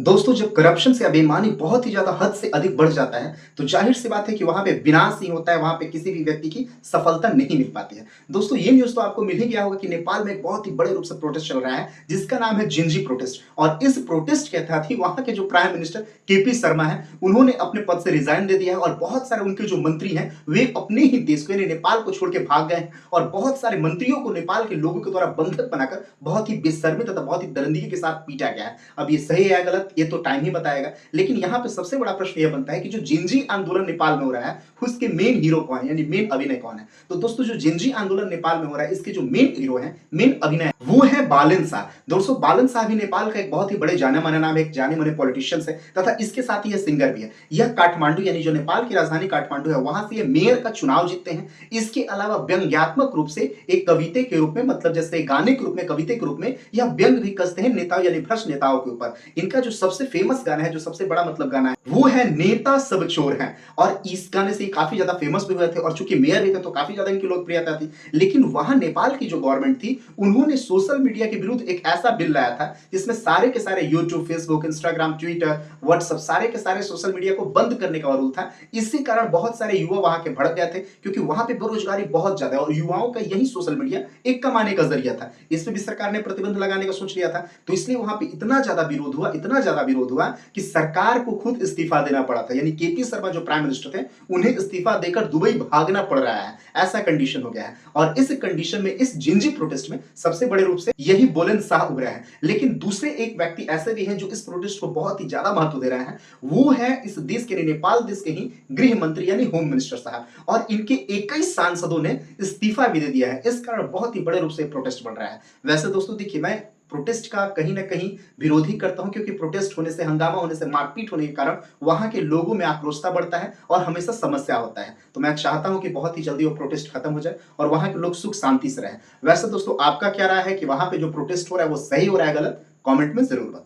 दोस्तों जब करप्शन से बेईमानी बहुत ही ज़्यादा हद से अधिक बढ़ जाता है, तो ज़ाहिर-सी बात है कि वहाँ पे विनाश ही होता है, वहाँ पे किसी भी व्यक्ति की सफलता नहीं मिल पाती है। दोस्तों ये न्यूज़ तो आपको मिल ही गया होगा कि नेपाल में एक बहुत ही बड़े रूप से प्रोटेस्ट चल रहा है, जिसका नाम है जिंजी प्रोटेस्ट और इस प्रोटेस्ट के तहत ही वहाँ के जो प्राइम मिनिस्टर केपी शर्मा हैं, उन्होंने अपने पद से रिज़ाइन दे दिया है और बहुत सारे उनके जो मंत्री हैं, वे अपने ही देश को यानी नेपाल को छोड़ के भाग गए हैं और बहुत सारे मंत्रियों को नेपाल के लोगों के द्वारा बंधक बनाकर बहुत ही बेशर्मी तथा बहुत ही दरिंदगी के साथ पीटा गया है। अब ये सही है या गलत ये तो टाइम ही बताएगा। लेकिन यहाँ पे सबसे बड़ा प्रश्न ये बनता है कि जो जिंजी आंदोलन नेपाल में हो रहा है, उसके मेन हीरो कौन है? यानी मेन अभिनय कौन है? तो दोस्तों जो जिंजी आंदोलन नेपाल में हो रहा है, इसके जो मेन हीरो हैं, मेन अभिनय वो है बालन शाह। दोस्तों बालन शाह भी नेपाल का एक बहुत ही बड़े जाने-माने नाम है, एक जाने-माने पॉलिटिशियंस है तथा इसके साथ ही ये सिंगर भी है। यह काठमांडू यानी जो नेपाल की राजधानी काठमांडू है, वहां से ये मेयर का चुनाव जीतते हैं। इसके अलावा व्यंग्यात्मक रूप से एक कविते के रूप में मतलब जैसे गाने के रूप में, कविते के रूप में यह व्यंग भी कसते हैं नेताओं यानी भ्रष्ट नेताओं के ऊपर। इनका जो सबसे फेमस गाना है, जो सबसे बड़ा मतलब गाना है, वो है नेता सब चोर हैं और इस गाने से काफी ज्यादा फेमस भी हुए थे और चूंकि मेयर भी थे तो काफी ज्यादा इनकी लोकप्रियता थी। लेकिन वहां नेपाल की जो गवर्नमेंट थी, उन्होंने सोशल मीडिया के विरुद्ध एक ऐसा बिल लाया था जिसमें सारे के सारे YouTube, Facebook, Instagram, Twitter, WhatsApp सारे के सारे सोशल मीडिया को बंद करने का रूल था। इसी कारण बहुत सारे युवा वहां के भड़क गए थे क्योंकि वहां पे बेरोजगारी बहुत ज्यादा है और युवाओं का यही सोशल मीडिया एक कमाने का जरिया था। इस पे भी सरकार ने प्रतिबंध लगाने का सोच लिया था, तो इसलिए वहां पे इतना ज्यादा विरोध हुआ, इतना ज्यादा विरोध हुआ कि सरकार को खुद इस्तीफा देना पड़ा था। यानी केपी शर्मा जो प्राइम मिनिस्टर थे, उन्हें इस्तीफा देकर दुबई भागना पड़ रहा है, ऐसा कंडीशन हो गया है। और इस कंडीशन में, इस जिंजी प्रोटेस्ट में सबसे बड़े रूप से यही बुलंद शाह उभरे हैं। लेकिन दूसरे एक व्यक्ति ऐसे भी हैं जो इस प्रोटेस्ट को बहुत ही ज्यादा महत्व दे रहे हैं। वो है इस देश के, नेपाल देश के ही गृह मंत्री यानी होम मिनिस्टर साहब, और इनके 21 सांसदों ने इस्तीफा भी दे दिया है। इस कारण बहुत ही बड़े रूप से प्रोटेस्ट बढ़ रहा है। वैसे दोस्तों देखिए, मैं प्रोटेस्ट का कहीं ना कहीं विरोधी करता हूं क्योंकि प्रोटेस्ट होने से, हंगामा होने से, मारपीट होने के कारण वहां के लोगों में आक्रोशता बढ़ता है और हमेशा समस्या होता है। तो मैं चाहता हूं कि बहुत ही जल्दी वो प्रोटेस्ट खत्म हो जाए और वहां के लोग सुख शांति से रहें। वैसे दोस्तों आपका क्या राय है कि वहां पे जो प्रोटेस्ट हो रहा है वो सही हो रहा है, गलत? कमेंट में जरूर बताएं।